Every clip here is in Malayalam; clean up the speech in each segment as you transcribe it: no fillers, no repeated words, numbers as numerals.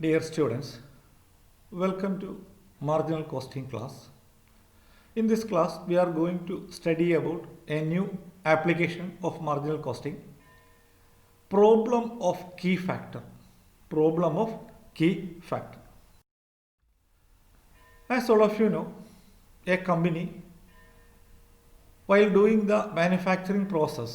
Dear students, welcome to marginal costing class. In this class, we are going to study about a new application of marginal costing, problem of key factor. Problem of key factor. As all of you know, a company, while doing the manufacturing process,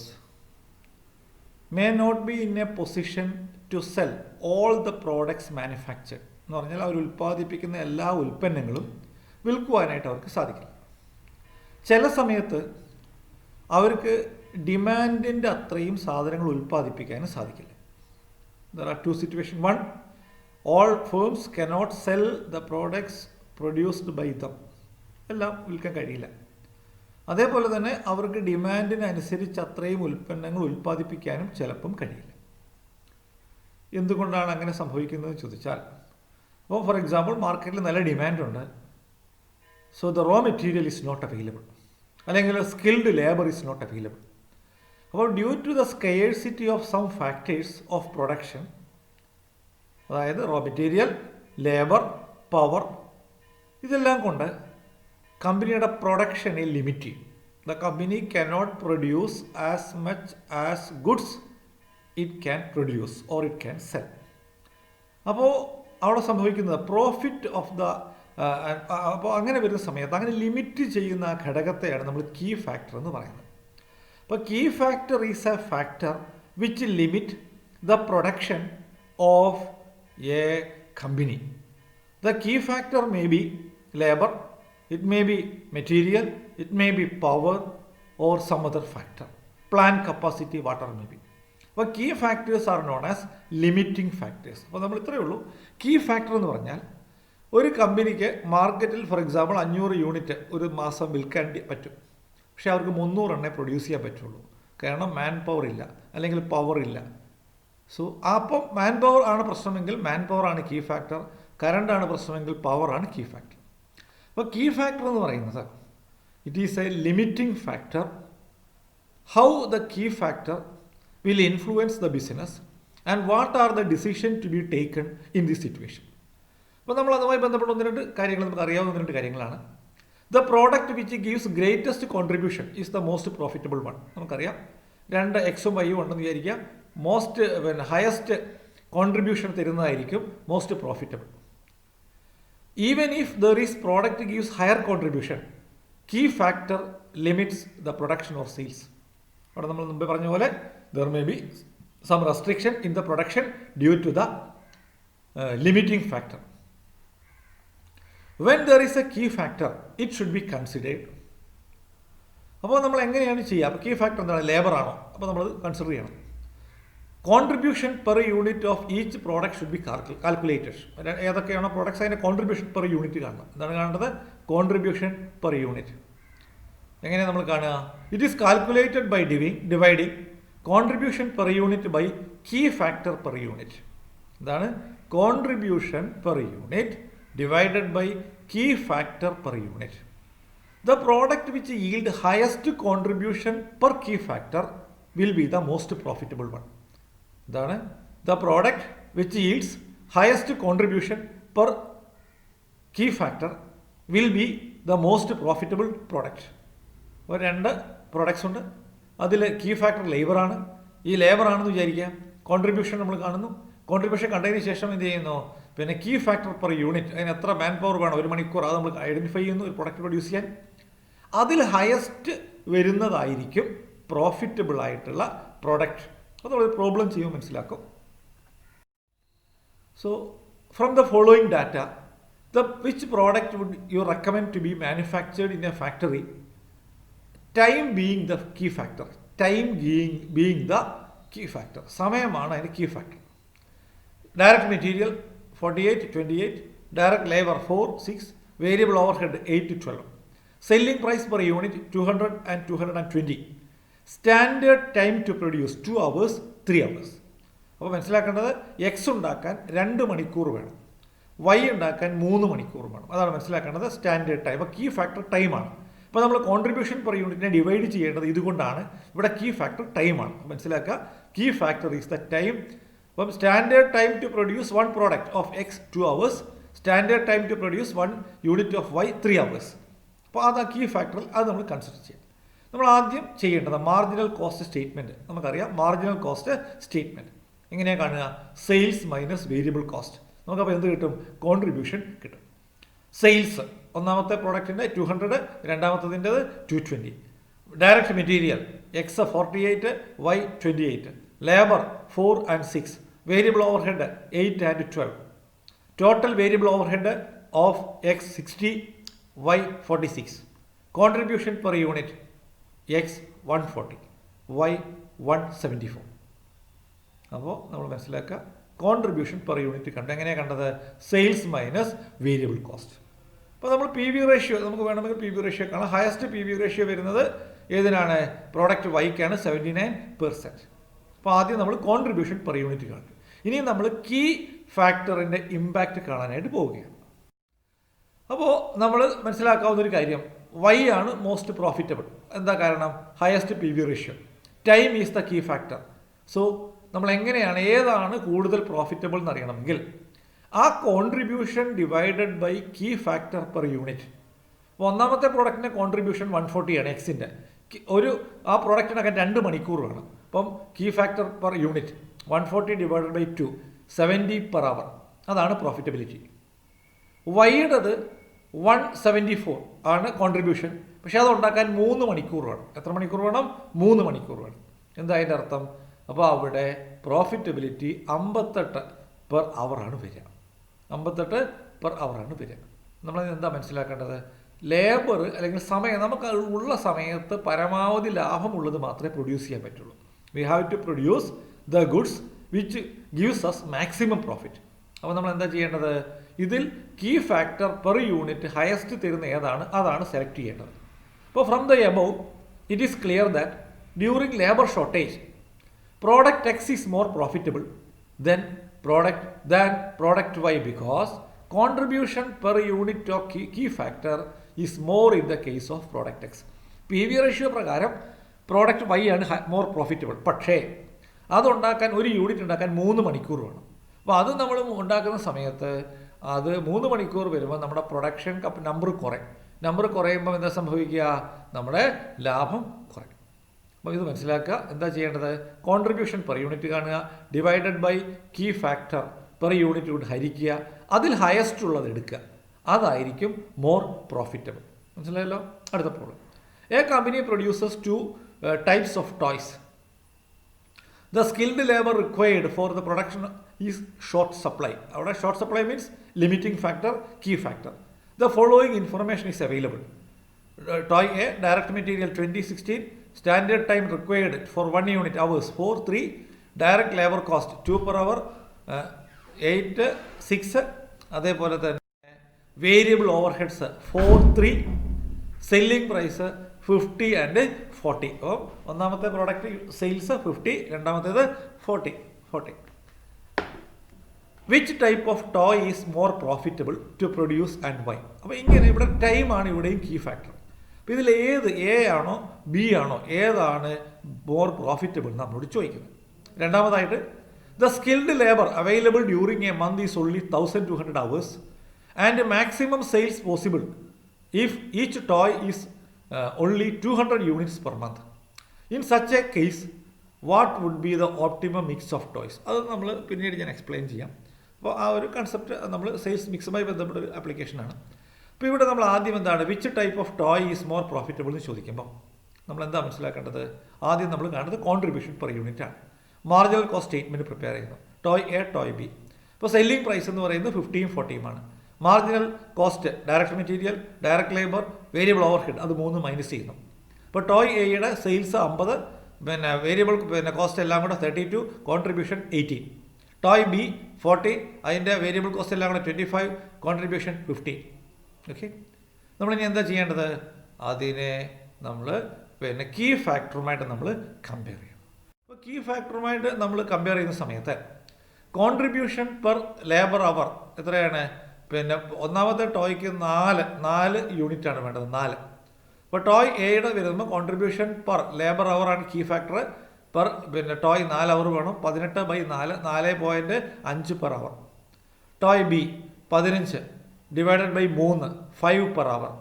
may not be in a position to sell all the products manufactured. എന്ന് പറഞ്ഞാൽ അവർ ഉൽപ്പാദിപ്പിക്കുന്ന എല്ലാ ഉൽപ്പന്നങ്ങളും വിൽക്കുവാനായിട്ട് അവർക്ക് സാധിക്കില്ല. ചില സമയത്ത് അവർക്ക് ഡിമാൻഡിൻ്റെ അത്രയും സാധനങ്ങൾ ഉൽപ്പാദിപ്പിക്കാനും സാധിക്കില്ല. There are two situations. One, all firms cannot sell the products produced by them. എല്ലാം വിൽക്കാൻ കഴിയില്ല. അതേപോലെ തന്നെ അവർക്ക് ഡിമാൻഡിനനുസരിച്ച് അത്രയും ഉൽപ്പന്നങ്ങൾ ഉൽപ്പാദിപ്പിക്കാനും ചിലപ്പം കഴിയില്ല. എന്തുകൊണ്ടാണ് അങ്ങനെ സംഭവിക്കുന്നതെന്ന് ചോദിച്ചാൽ, അപ്പോൾ ഫോർ എക്സാമ്പിൾ മാർക്കറ്റിൽ നല്ല ഡിമാൻഡുണ്ട്, so the raw material is not available, അല്ലെങ്കിൽ skilled labour is not available. അപ്പോൾ due to the scarcity of some factors of production, അതായത് റോ മെറ്റീരിയൽ, ലേബർ, പവർ, ഇതെല്ലാം കൊണ്ട് കമ്പനിയുടെ പ്രൊഡക്ഷനെ ലിമിറ്റ് ചെയ്യും. The company cannot produce as much as goods it can produce or it can sell. അപ്പോൾ അവിടെ സംഭവിക്കുന്നത് പ്രോഫിറ്റ് ഓഫ് ദ അപ്പോൾ അങ്ങനെ വരുന്ന സമയത്ത് അങ്ങനെ ലിമിറ്റ് ചെയ്യുന്ന ആ ഘടകത്തെയാണ് നമ്മൾ കീ ഫാക്ടർ എന്ന് പറയുന്നത്. അപ്പോൾ key factor is a factor which limit the production of a company. The key factor may be labour, it may be material, it may be power or some other factor, plant capacity, whatever may be. അപ്പോൾ key factors are known as limiting factors. അപ്പോൾ നമ്മൾ ഇത്രയേ ഉള്ളൂ. കീ ഫാക്ടർ എന്ന് പറഞ്ഞാൽ ഒരു കമ്പനിക്ക് മാർക്കറ്റിൽ ഫോർ എക്സാമ്പിൾ 500 യൂണിറ്റ് ഒരു മാസം വിൽക്കാൻ പറ്റും, പക്ഷേ അവർക്ക് 300 എണ്ണേ പ്രൊഡ്യൂസ് ചെയ്യാൻ പറ്റുള്ളൂ. കാരണം മാൻ പവർ ഇല്ല, അല്ലെങ്കിൽ പവർ ഇല്ല. സോ അപ്പം മാൻ പവർ ആണ് പ്രശ്നമെങ്കിൽ മാൻ പവർ ആണ് കീ ഫാക്ടർ, കറണ്ടാണ് പ്രശ്നമെങ്കിൽ പവർ ആണ് കീ ഫാക്ടർ. അപ്പോൾ കീ ഫാക്ടർ എന്ന് പറയുന്നത് it is a limiting factor. How the key factor will influence the business and what are the decision to be taken in this situation. അപ്പോൾ നമ്മൾ അതുമായി ബന്ധപ്പെട്ട ഒന്ന് രണ്ട് കാര്യങ്ങൾ നമുക്ക് അറിയാവുന്ന ഒന്ന് രണ്ട് കാര്യങ്ങളാണ്. The product which gives greatest contribution is the most profitable one. നമുക്കറിയാം, രണ്ട് എക്സും വൈയും ഉണ്ടെന്ന് വിചാരിക്കാം. ഹയസ്റ്റ് കോൺട്രിബ്യൂഷൻ തരുന്നതായിരിക്കും most profitable. Even if there is product gives higher contribution, key factor limits the production or sales. അവിടെ നമ്മൾ മുമ്പേ പറഞ്ഞ പോലെ there may be some restriction in the production due to the limiting factor. When there is a key factor, it should be considered. അപ്പോൾ നമ്മൾ എങ്ങനെയാണ് ചെയ്യുക? അപ്പോൾ കീ ഫാക്ടർ എന്താണ്? ലേബർ ആണോ? അപ്പോൾ നമ്മൾ കൺസിഡർ ചെയ്യണം. Contribution per unit of each product should be calculated. ഏതൊക്കെയാണോ പ്രോഡക്ട്സ് അതിൻ്റെ കോൺട്രിബ്യൂഷൻ പെർ യൂണിറ്റ് കാണണം. എന്താണ് കാണേണ്ടത്? Contribution per unit. എങ്ങനെയാണ് നമ്മൾ കാണുക? It is calculated by dividing contribution per unit by key factor per unit. എന്താണ്? Contribution per unit divided by key factor per unit. The product which yield highest contribution per key factor will be the most profitable one. ഇതാണ് the product which yields highest contribution per key factor will be the most profitable product. അപ്പോൾ രണ്ട് പ്രോഡക്ട്സ് ഉണ്ട്, അതിൽ കീ ഫാക്ടർ ലേബറാണ്. ഈ ലേബറാണെന്ന് വിചാരിക്കുക, കോൺട്രിബ്യൂഷൻ നമ്മൾ കാണുന്നു. കോൺട്രിബ്യൂഷൻ കണ്ടതിന് ശേഷം എന്ത് ചെയ്യുന്നു? പിന്നെ കീ ഫാക്ടർ പെർ യൂണിറ്റ്, അതിന് എത്ര മാൻ പവർ വേണം, ഒരു മണിക്കൂർ, അത് നമ്മൾ ഐഡൻറ്റിഫൈ ചെയ്യുന്നു ഒരു പ്രൊഡക്റ്റ് പ്രൊഡ്യൂസ് ചെയ്യാൻ. അതിൽ ഹയസ്റ്റ് വരുന്നതായിരിക്കും പ്രോഫിറ്റബിൾ ആയിട്ടുള്ള പ്രോഡക്റ്റ്. അത് നമ്മൾ പ്രോബ്ലം ചെയ്യുമ്പോൾ മനസ്സിലാക്കും. So from the following data, which product would you recommend to be manufactured in a factory, time being the key factor. Time being the key factor, സമയമാണ് അതിൻ്റെ key factor. Direct material 48-28, direct labour 4-6, variable overhead 8-12, selling price per unit 200 and 220, standard time to produce 2 hours 3 hours. അപ്പോൾ മനസ്സിലാക്കേണ്ടത് എക്സ് ഉണ്ടാക്കാൻ 2 മണിക്കൂർ വേണം, വൈ ഉണ്ടാക്കാൻ 3 മണിക്കൂർ വേണം. അതാണ് മനസ്സിലാക്കേണ്ടത് സ്റ്റാൻഡേർഡ് ടൈം. അപ്പോൾ കീ ഫാക്ടർ ടൈമാണ്. അപ്പോൾ നമ്മൾ കോൺട്രിബ്യൂഷൻ പെർ യൂണിറ്റിനെ ഡിവൈഡ് ചെയ്യേണ്ടത് ഇതുകൊണ്ടാണ്. ഇവിടെ കീ ഫാക്ടർ ടൈമാണ്. മനസ്സിലാക്കുക, key factor is the time അപ്പം standard time to produce one product of X 2 hours, standard time to produce 1 unit of Y 3 hours. അപ്പോൾ അത് കീ ഫാക്ടറിൽ അത് നമ്മൾ കൺസിഡർ ചെയ്യാം. നമ്മൾ ആദ്യം ചെയ്യേണ്ടത് മാർജിനൽ കോസ്റ്റ് സ്റ്റേറ്റ്മെൻറ്റ്. നമുക്കറിയാം മാർജിനൽ കോസ്റ്റ് സ്റ്റേറ്റ്മെൻറ്റ് എങ്ങനെയാണ് കാണുക? Sales minus variable cost. നമുക്കപ്പോൾ എന്ത് കിട്ടും? കോൺട്രിബ്യൂഷൻ കിട്ടും. സെയിൽസ് ഒന്നാമത്തെ പ്രോഡക്റ്റിൻ്റെ 200, രണ്ടാമത്തതിൻ്റെത് 220. Direct material X 48, Y 28. Labour 4 and 6. Variable overhead 8 and 12. Total variable overhead of X 60, Y 46. Contribution per unit X 140, Y 174. അപ്പോൾ നമ്മൾ മനസ്സിലാക്കുക കോൺട്രിബ്യൂഷൻ പെർ യൂണിറ്റ് കണ്ട് എങ്ങനെയാണ് കണ്ടത്? Sales minus variable cost. അപ്പോൾ നമ്മൾ പി വി റേഷ്യോ നമുക്ക് വേണമെങ്കിൽ പി വി റേഷ്യോ കാണാം. ഹയസ്റ്റ് പി വി റേഷ്യോ വരുന്നത് ഏതിനാണ്? പ്രോഡക്റ്റ് വൈക്കാണ് 79%. അപ്പോൾ ആദ്യം നമ്മൾ കോൺട്രിബ്യൂഷൻ പെർ യൂണിറ്റ് കാണും. ഇനി നമ്മൾ കീ ഫാക്ടറിൻ്റെ ഇമ്പാക്റ്റ് കാണാനായിട്ട് പോവുകയാണ്. അപ്പോൾ നമ്മൾ മനസ്സിലാക്കാവുന്ന ഒരു കാര്യം, വൈ ആണ് മോസ്റ്റ് പ്രോഫിറ്റബിൾ. എന്താ കാരണം? Highest P V ratio. Time is the key factor. So നമ്മൾ എങ്ങനെയാണ് ഏതാണ് കൂടുതൽ പ്രോഫിറ്റബിൾ എന്നറിയണമെങ്കിൽ ആ contribution divided by key factor per unit. അപ്പോൾ ഒന്നാമത്തെ പ്രോഡക്റ്റിൻ്റെ കോൺട്രിബ്യൂഷൻ 140 ആണ് എക്സിൻ്റെ. ആ പ്രോഡക്റ്റിനൊക്കെ 2 മണിക്കൂർ വേണം. അപ്പം key factor per unit 140 divided by 2, 70 per hour. അതാണ് പ്രോഫിറ്റബിലിറ്റി. വൈയുടേത് 174 ആണ് കോൺട്രിബ്യൂഷൻ. പക്ഷേ അത് ഉണ്ടാക്കാൻ 3 മണിക്കൂർ വേണം. എത്ര മണിക്കൂർ വേണം? 3 മണിക്കൂർ വേണം. എന്താ അതിൻ്റെ അർത്ഥം? അപ്പോൾ അവിടെ പ്രോഫിറ്റബിലിറ്റി 58 per hour ആണ് വരിക. 58 per hour ആണ് വരിക. നമ്മൾ എന്താ മനസ്സിലാക്കേണ്ടത്? ലേബർ അല്ലെങ്കിൽ സമയം, നമുക്ക് ഉള്ള സമയത്ത് പരമാവധി ലാഭമുള്ളത് മാത്രമേ പ്രൊഡ്യൂസ് ചെയ്യാൻ പറ്റുള്ളൂ. We have to produce the goods which gives us maximum profit. അപ്പോൾ നമ്മൾ എന്താ ചെയ്യേണ്ടത്? ഇതിൽ key factor per unit highest തരുന്ന ഏതാണ് അതാണ് സെലക്ട് ചെയ്യേണ്ടത്. അപ്പോൾ from the above it is clear that during labour shortage product X is more profitable then product Y because contribution per unit of key factor is more in the case of product X. P V ratio പ്രകാരം പ്രോഡക്റ്റ് വൈ ആണ് മോർ പ്രോഫിറ്റബിൾ. പക്ഷേ അതുണ്ടാക്കാൻ ഒരു യൂണിറ്റ് ഉണ്ടാക്കാൻ 3 മണിക്കൂർ വേണം. അപ്പോൾ അത് നമ്മൾ ഉണ്ടാക്കുന്ന സമയത്ത് അത് 3 മണിക്കൂർ വരുമ്പോൾ നമ്മുടെ പ്രൊഡക്ഷൻ നമ്പർ കുറയുമ്പോൾ എന്താ സംഭവിക്കുക? നമ്മുടെ ലാഭം കുറയും. അപ്പോൾ ഇത് മനസ്സിലാക്കുക. എന്താ ചെയ്യേണ്ടത്? കോൺട്രിബ്യൂഷൻ പെർ യൂണിറ്റ് കാണുക, divided by key factor per unit കൊണ്ട് ഹരിക്കുക, അതിൽ ഹയസ്റ്റ് ഉള്ളത് എടുക്കുക. അതായിരിക്കും മോർ പ്രോഫിറ്റബിൾ. മനസ്സിലായല്ലോ? അടുത്ത problem. A company produces 2 types of toys. The skilled labor required for the production is short supply. അവിടെ short supply means limiting factor, key factor. The following information is available. Toy A, direct material 2016, standard time required for 1 unit hours 4-3, direct labor cost 2 per hour 8-6, അതേപോലെ തന്നെ variable overheads 4-3, selling price 50 and 40. അപ്പോൾ ഒന്നാമത്തെ പ്രോഡക്റ്റ് സെയിൽസ് 50, രണ്ടാമത്തേത് 40. Which type of toy is more profitable to produce and why? അപ്പോൾ ഇങ്ങനെ ഇവിടെ ടൈമാണ് ഇവിടെയും കീ ഫാക്ടർ. അപ്പോൾ ഇതിൽ ഏത് എ ആണോ ബി ആണോ ഏതാണ് മോർ പ്രോഫിറ്റബിൾ നമ്മളോട് ചോദിക്കുന്നത്. രണ്ടാമതായിട്ട് the skilled labor available during a month is only 1200 hours and maximum sales possible if each toy is only 200 units per month. In such a case, what would be the optimum mix of toys? അത് നമ്മൾ പിന്നീട് ഞാൻ എക്സ്പ്ലെയിൻ ചെയ്യാം. അപ്പോൾ ആ ഒരു കൺസെപ്റ്റ് നമ്മൾ സെയിൽസ് മിക്സുമായി ബന്ധപ്പെട്ട ഒരു ആപ്ലിക്കേഷനാണ്. അപ്പോൾ ഇവിടെ നമ്മൾ ആദ്യം എന്താണ് which type of toy is more profitable എന്ന് ചോദിക്കുമ്പോൾ നമ്മൾ എന്താ മനസ്സിലാക്കേണ്ടത്? ആദ്യം നമ്മൾ കാണുന്നത് കോൺട്രിബ്യൂഷൻ പെർ യൂണിറ്റ് ആണ്. മാർജിനൽ കോസ്റ്റ് സ്റ്റേറ്റ്മെൻറ്റ് പ്രിപ്പയർ ചെയ്യുന്നു. Toy A, toy B. ഇപ്പോൾ സെല്ലിംഗ് പ്രൈസ് എന്ന് പറയുന്നത് 50-40 ആണ്. Marginal cost direct material, direct labour, variable over head അത് 3 മൈനസ് ചെയ്യുന്നു. ഇപ്പോൾ ടോയ് എയുടെ സെയിൽസ് 50, വേരിയബിൾ കോസ്റ്റ് എല്ലാം കൂടെ 32, കോൺട്രിബ്യൂഷൻ 18. ടോയ് ബി 40, അതിൻ്റെ വേരിയബിൾ കോസ്റ്റ് എല്ലാം കൂടെ 25, കോൺട്രിബ്യൂഷൻ 15. ഓക്കെ, നമ്മളിനി എന്താ ചെയ്യേണ്ടത്? അതിനെ നമ്മൾ കീ ഫാക്ടറുമായിട്ട് നമ്മൾ കമ്പയർ ചെയ്യും. അപ്പോൾ കീ ഫാക്ടറുമായിട്ട് നമ്മൾ കമ്പയർ ചെയ്യുന്ന സമയത്ത് കോൺട്രിബ്യൂഷൻ പെർ ലേബർ അവർ എത്രയാണ്? ഒന്നാമത്തെ ടോയ്ക്ക് 4 യൂണിറ്റാണ് വേണ്ടത്, 4. അപ്പോൾ ടോയ് എയുടെ വരുമ്പോൾ കോൺട്രിബ്യൂഷൻ പെർ ലേബർ അവർ ആണ് കീ ഫാക്ടർ പിന്നെ ടോയ് 4 അവർ വേണം. 18/4 4.5 per hour. Toy B 15 divided by 3 5 per hour.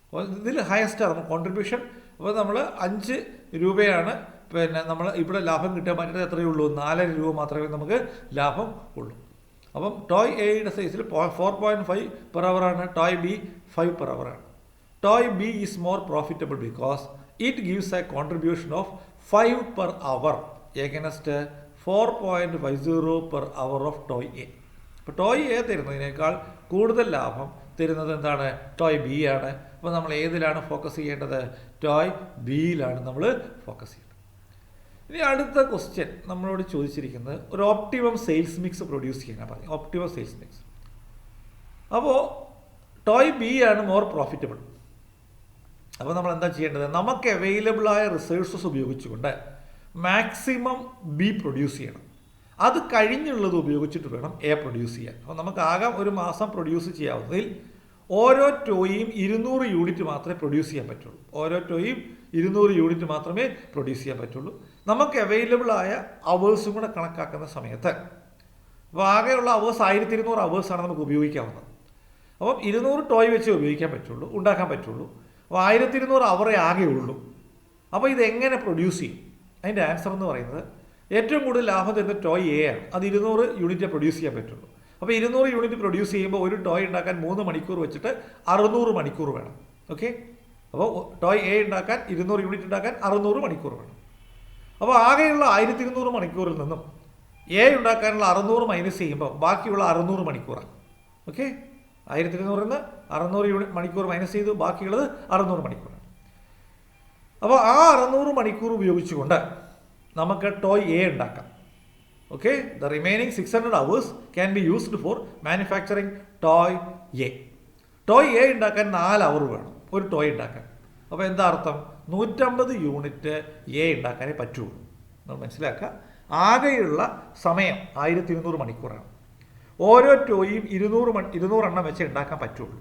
അപ്പോൾ ഇതിൽ ഹയസ്റ്റാണ് കോൺട്രിബ്യൂഷൻ. അപ്പോൾ നമ്മൾ 5 രൂപയാണ് പിന്നെ നമ്മൾ ഇവിടെ ലാഭം കിട്ടാൻ പറ്റുന്നത്. എത്രയേ ഉള്ളൂ? 4 രൂപ മാത്രമേ നമുക്ക് ലാഭം ഉള്ളൂ. അപ്പം ടോയ് എയുടെ സൈസിൽ 4.5 പെർ അവറാണ്. ടോയ് ബി 5 പെർ അവറാണ്. Toy B is more profitable because it gives a contribution of 5 per hour against 4.50 per hour of toy A. അപ്പോൾ ടോയ് എ തരുന്നതിനേക്കാൾ കൂടുതൽ ലാഭം തരുന്നത് എന്താണ്? ടോയ് ബി ആണ്. അപ്പോൾ നമ്മൾ ഏതിലാണ് ഫോക്കസ് ചെയ്യേണ്ടത്? ടോയ് ബിയിലാണ് നമ്മൾ ഫോക്കസ് ചെയ്യേണ്ടത്. ഇനി അടുത്ത ക്വസ്റ്റ്യൻ നമ്മളോട് ചോദിച്ചിരിക്കുന്നത് ഒരു ഓപ്റ്റിമം സെയിൽസ് മിക്സ് പ്രൊഡ്യൂസ് ചെയ്യാനാണ് പറഞ്ഞത്. Optimum sales mix. അപ്പോൾ ടോയ് ബി ആണ് മോർ പ്രോഫിറ്റബിൾ. അപ്പോൾ നമ്മൾ എന്താ ചെയ്യേണ്ടത്? നമുക്ക് അവൈലബിളായ റിസോഴ്സസ് ഉപയോഗിച്ചുകൊണ്ട് മാക്സിമം ബി പ്രൊഡ്യൂസ് ചെയ്യണം. അത് കഴിഞ്ഞുള്ളത് ഉപയോഗിച്ചിട്ട് വേണം എ പ്രൊഡ്യൂസ് ചെയ്യാൻ. അപ്പോൾ നമുക്ക് ആകെ ഒരു മാസം പ്രൊഡ്യൂസ് ചെയ്യാവുന്നതിൽ ഓരോ ടോയും 200 യൂണിറ്റ് മാത്രമേ പ്രൊഡ്യൂസ് ചെയ്യാൻ പറ്റുള്ളൂ. ഓരോ ടോയും 200 യൂണിറ്റ് മാത്രമേ പ്രൊഡ്യൂസ് ചെയ്യാൻ പറ്റുള്ളൂ. നമുക്ക് അവൈലബിളായ അവേഴ്സും കൂടെ കണക്കാക്കുന്ന സമയത്ത് അപ്പോൾ ആകെയുള്ള അവേഴ്സ് 1200 അവേഴ്സാണ് നമുക്ക് ഉപയോഗിക്കാവുന്നത്. അപ്പം 200 ടോയ് വെച്ച് ഉപയോഗിക്കാൻ പറ്റുള്ളൂ, ഉണ്ടാക്കാൻ പറ്റുള്ളൂ. അപ്പോൾ 1200 അവറേ ആകെ ഉള്ളൂ. അപ്പോൾ ഇതെങ്ങനെ പ്രൊഡ്യൂസ് ചെയ്യും? അതിൻ്റെ ആൻസർ എന്ന് പറയുന്നത് ഏറ്റവും കൂടുതൽ ലാഭം തരുന്ന ടോയ് എ ആണ്. അത് 200 യൂണിറ്റ് പ്രൊഡ്യൂസ് ചെയ്യാൻ പറ്റുള്ളൂ. അപ്പോൾ 200 യൂണിറ്റ് പ്രൊഡ്യൂസ് ചെയ്യുമ്പോൾ ഒരു ടോയ് ഉണ്ടാക്കാൻ 3 മണിക്കൂർ വെച്ചിട്ട് 600 മണിക്കൂർ വേണം. ഓക്കെ, അപ്പോൾ ടോയ് എ ഉണ്ടാക്കാൻ 200 യൂണിറ്റ് ഉണ്ടാക്കാൻ 600 മണിക്കൂർ വേണം. അപ്പോൾ ആകെയുള്ള 1200 മണിക്കൂറിൽ നിന്നും എ ഉണ്ടാക്കാനുള്ള 600 മൈനസ് ചെയ്യുമ്പോൾ ബാക്കിയുള്ള 600 മണിക്കൂറാണ്. ഓക്കെ, 1200 നിന്ന് 600 മണിക്കൂർ മൈനസ് ചെയ്തു, ബാക്കിയുള്ളത് 600 മണിക്കൂറാണ്. അപ്പോൾ ആ 600 മണിക്കൂർ ഉപയോഗിച്ചുകൊണ്ട് നമുക്ക് ടോയ് എ ഉണ്ടാക്കാം. Okay, the remaining 600 hours can be used for manufacturing toy A. Toy A ഉണ്ടാക്കാൻ 4 അവർ വേണം ഒരു ടോയ് ഉണ്ടാക്കാൻ. അപ്പോൾ എന്താ അർത്ഥം? 150 യൂണിറ്റ് എ ഉണ്ടാക്കാനേ പറ്റുള്ളൂ. നമ്മൾ മനസ്സിലാക്കുക, ആകെയുള്ള സമയം 1200 മണിക്കൂറാണ്. ഓരോ ടോയും 200 എണ്ണം വെച്ച് ഉണ്ടാക്കാൻ പറ്റുള്ളൂ.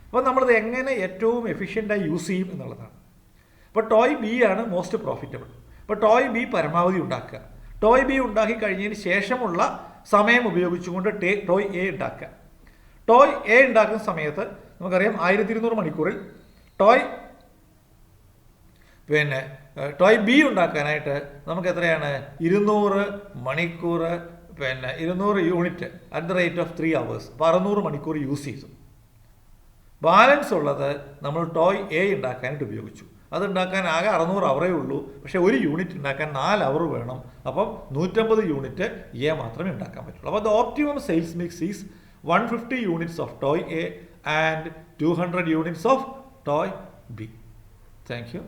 അപ്പോൾ നമ്മളിത് എങ്ങനെ ഏറ്റവും എഫിഷ്യൻ്റായി യൂസ് ചെയ്യും എന്നുള്ളതാണ്. അപ്പോൾ ടോയ് ബി ആണ് മോസ്റ്റ് പ്രോഫിറ്റബിൾ. അപ്പോൾ ടോയ് ബി പരമാവധി ഉണ്ടാക്കുക. ടോയ് ബി ഉണ്ടാക്കി കഴിഞ്ഞതിന് ശേഷമുള്ള സമയം ഉപയോഗിച്ചുകൊണ്ട് ടോയ് എ ഉണ്ടാക്കുക. ടോയ് എ ഉണ്ടാക്കുന്ന സമയത്ത് നമുക്കറിയാം 1200 മണിക്കൂറിൽ ടോയ് ബി ഉണ്ടാക്കാനായിട്ട് നമുക്ക് എത്രയാണ്? 200 മണിക്കൂർ 200 unit at the rate of 3 hours. അപ്പോൾ 600 മണിക്കൂർ യൂസ് ചെയ്തു. ബാലൻസ് ഉള്ളത് നമ്മൾ ടോയ് എ ഉണ്ടാക്കാനായിട്ട് ഉപയോഗിച്ചു. അതുണ്ടാക്കാൻ ആകെ 600 അവറേ ഉള്ളൂ. പക്ഷേ ഒരു യൂണിറ്റ് ഉണ്ടാക്കാൻ 4 അവർ വേണം. അപ്പം 150 യൂണിറ്റ് എ മാത്രമേ ഉണ്ടാക്കാൻ പറ്റുള്ളൂ. അപ്പോൾ the optimum sales mix is 150 units of toy A and 200 units of toy B. Thank you.